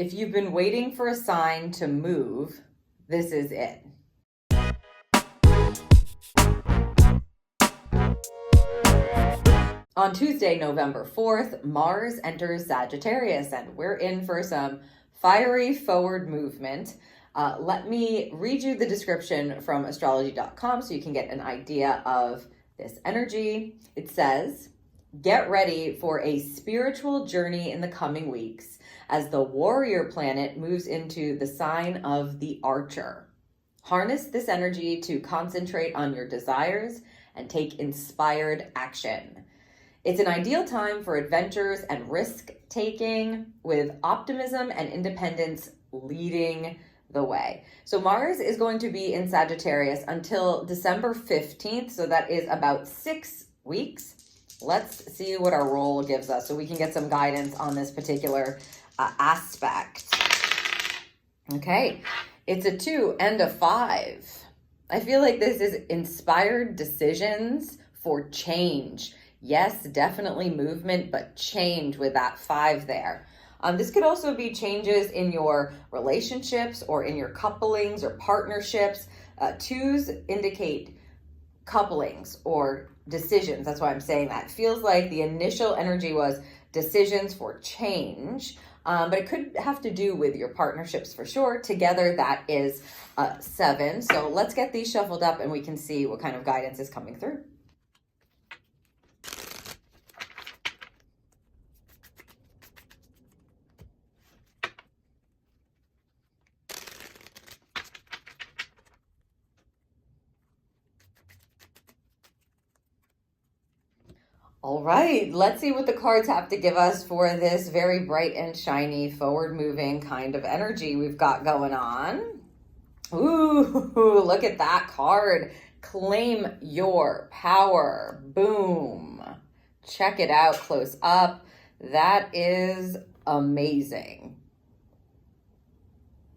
If you've been waiting for a sign to move, this is it. On Tuesday, November 4th, Mars enters Sagittarius, and we're in for some fiery forward movement. Let me read you the description from astrology.com so you can get an idea of this energy. It says, get ready for a spiritual journey in the coming weeks as the warrior planet moves into the sign of the Archer. Harness this energy to concentrate on your desires and take inspired action. It's an ideal time for adventures and risk-taking, with optimism and independence leading the way. So Mars is going to be in Sagittarius until December 15th, so that is about 6 weeks. Let's see what our roll gives us so we can get some guidance on this particular aspect. Okay, it's a 2 and a 5. I feel like this is inspired decisions for change. Yes, definitely movement, but change with that 5 there. This could also be changes in your relationships or in your couplings or partnerships. 2s indicate couplings or decisions. That's why I'm saying that. It feels like the initial energy was decisions for change, but it could have to do with your partnerships for sure. Together, that is 7. So let's get these shuffled up and we can see what kind of guidance is coming through. All right, let's see what the cards have to give us for this very bright and shiny, forward-moving kind of energy we've got going on. Ooh, look at that card. Claim your power. Boom. Check it out close up. That is amazing.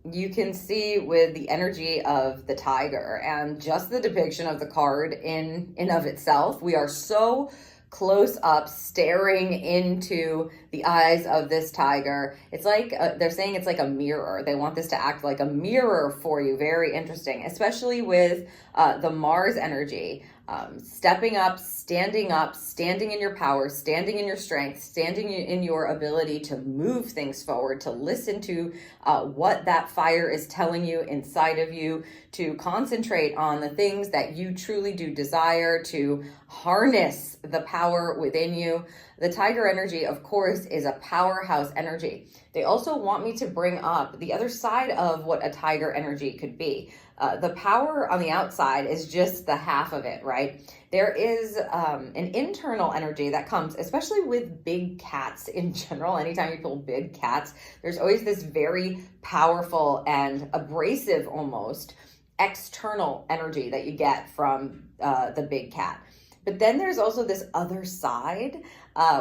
You can see with the energy of the tiger and just the depiction of the card in of itself, we are so close up staring into the eyes of this tiger. It's like they're saying it's like a mirror. They want this to act like a mirror for you. Very interesting, especially with the Mars energy. Stepping up, standing in your power, standing in your strength, standing in your ability to move things forward, to listen to what that fire is telling you inside of you, to concentrate on the things that you truly do desire, to harness the power within you. The tiger energy, of course, is a powerhouse energy. They also want me to bring up the other side of what a tiger energy could be. The power on the outside is just the half of it, right? There is an internal energy that comes, especially with big cats in general. Anytime you pull big cats, there's always this very powerful and abrasive almost external energy that you get from the big cat. But then there's also this other side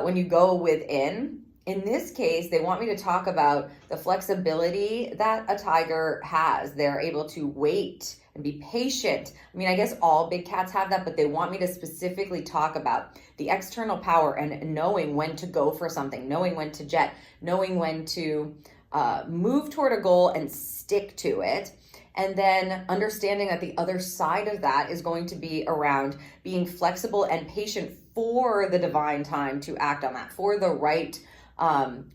when you go within. In this case, they want me to talk about the flexibility that a tiger has. They're able to wait and be patient. I mean, I guess all big cats have that, but they want me to specifically talk about the external power and knowing when to go for something, knowing when to jet, knowing when to move toward a goal and stick to it. And then understanding that the other side of that is going to be around being flexible and patient for the divine time to act on that, for the right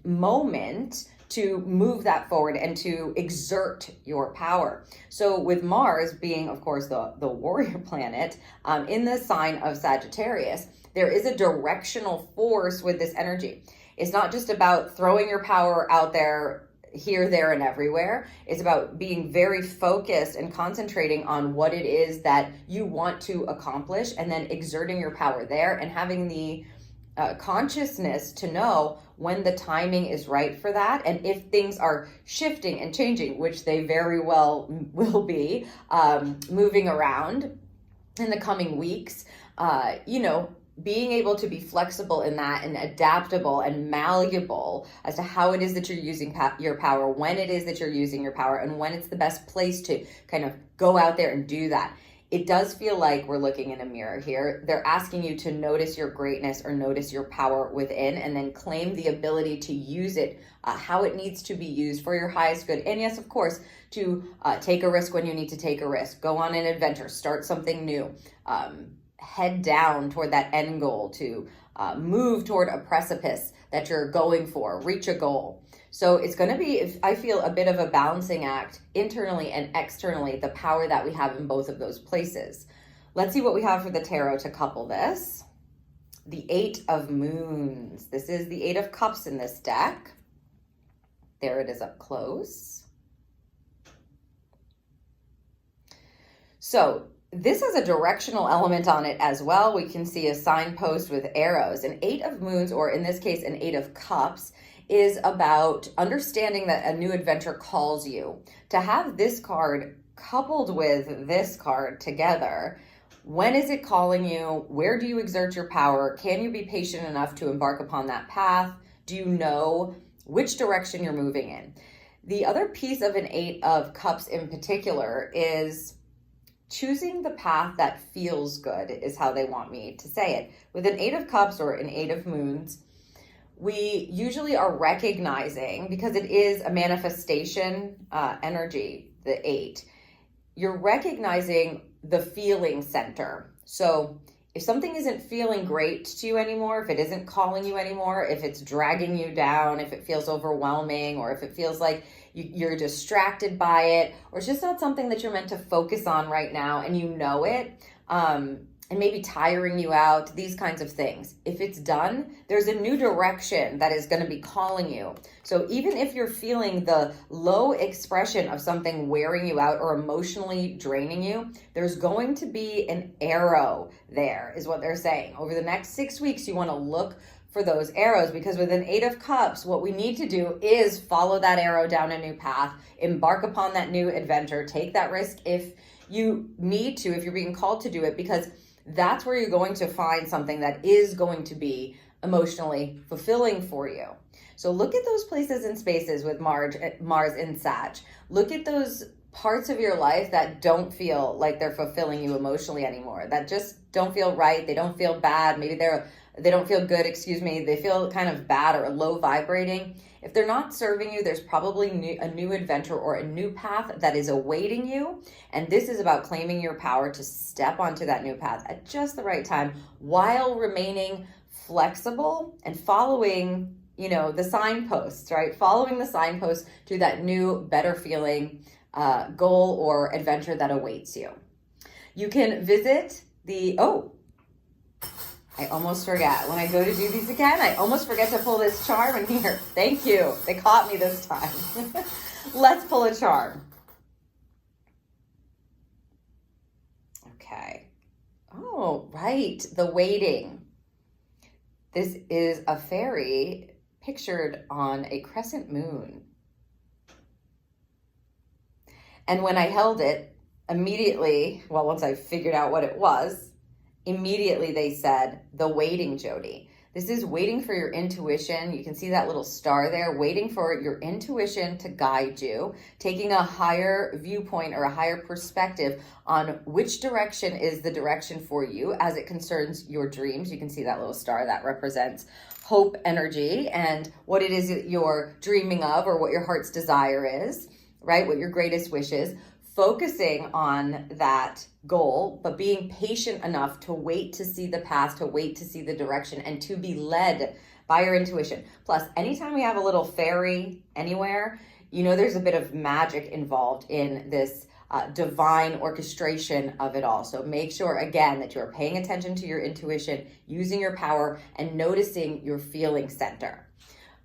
moment to move that forward and to exert your power. So with Mars being, of course, the warrior planet in the sign of Sagittarius, there is a directional force with this energy. It's not just about throwing your power out there, here, there, and everywhere. It's about being very focused and concentrating on what it is that you want to accomplish and then exerting your power there and having the consciousness to know when the timing is right for that. And if things are shifting and changing, which they very well will be, moving around in the coming weeks, being able to be flexible in that and adaptable and malleable as to how it is that you're using your power, when it is that you're using your power, and when it's the best place to kind of go out there and do that. It does feel like we're looking in a mirror here. They're asking you to notice your greatness or notice your power within, and then claim the ability to use it how it needs to be used for your highest good. And yes, of course, to take a risk when you need to take a risk, go on an adventure, start something new, head down toward that end goal, to move toward a precipice that you're going for, reach a goal. So it's going to be, I feel, a bit of a balancing act internally and externally, the power that we have in both of those places. Let's see what we have for the tarot to couple this. The Eight of Moons. This is the Eight of Cups in this deck. There it is up close. So this has a directional element on it as well. We can see a signpost with arrows. An Eight of Moons, or in this case, an Eight of Cups, is about understanding that a new adventure calls you. To have this card coupled with this card together, when is it calling you? Where do you exert your power? Can you be patient enough to embark upon that path? Do you know which direction you're moving in? The other piece of an Eight of Cups in particular is choosing the path that feels good, is how they want me to say it. With an Eight of Cups or an Eight of Moons, we usually are recognizing, because it is a manifestation energy, the eight, you're recognizing the feeling center. So if something isn't feeling great to you anymore, if it isn't calling you anymore, if it's dragging you down, if it feels overwhelming, or if it feels like you're distracted by it, or it's just not something that you're meant to focus on right now and you know it, and maybe tiring you out, these kinds of things. If it's done, there's a new direction that is going to be calling you. So even if you're feeling the low expression of something wearing you out or emotionally draining you, there's going to be an arrow there, is what they're saying. Over the next 6 weeks, you want to look for those arrows, because with an Eight of Cups, what we need to do is follow that arrow down a new path, embark upon that new adventure, take that risk if you need to, if you're being called to do it, because that's where you're going to find something that is going to be emotionally fulfilling for you. So look at those places and spaces with Mars in Sag. Look at those parts of your life that don't feel like they're fulfilling you emotionally anymore, that just don't feel right. They don't feel bad. Maybe they don't feel good, They feel kind of bad or low vibrating. If they're not serving you, there's probably a new adventure or a new path that is awaiting you. And this is about claiming your power to step onto that new path at just the right time, while remaining flexible and following, the signposts, right? Following the signposts to that new, better feeling goal or adventure that awaits you. You can visit I almost forget. When I go to do these again, I almost forget to pull this charm in here. Thank you. They caught me this time. Let's pull a charm. Okay. Oh, right. The waiting. This is a fairy pictured on a crescent moon. And when I held it, immediately, once I figured out what it was, immediately they said, the waiting, Jodie. This is waiting for your intuition. You can see that little star there, waiting for your intuition to guide you, taking a higher viewpoint or a higher perspective on which direction is the direction for you as it concerns your dreams. You can see that little star that represents hope energy and what it is that you're dreaming of, or what your heart's desire is, right? What your greatest wish is. Focusing on that goal, but being patient enough to wait to see the path, to wait to see the direction, and to be led by your intuition. Plus, anytime we have a little fairy anywhere, there's a bit of magic involved in this divine orchestration of it all. So make sure, again, that you're paying attention to your intuition, using your power, and noticing your feeling center.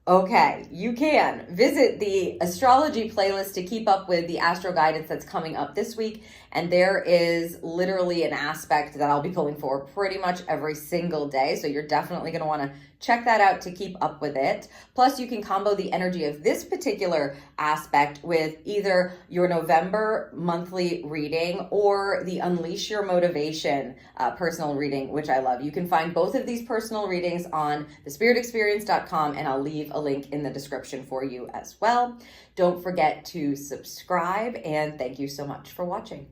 Okay, you can visit the astrology playlist to keep up with the astro guidance that's coming up this week. And there is literally an aspect that I'll be pulling for pretty much every single day. So you're definitely going to want to check that out to keep up with it. Plus, you can combo the energy of this particular aspect with either your November monthly reading or the Unleash Your Motivation personal reading, which I love. You can find both of these personal readings on thespiritexperience.com, and I'll leave a link in the description for you as well. Don't forget to subscribe, and thank you so much for watching.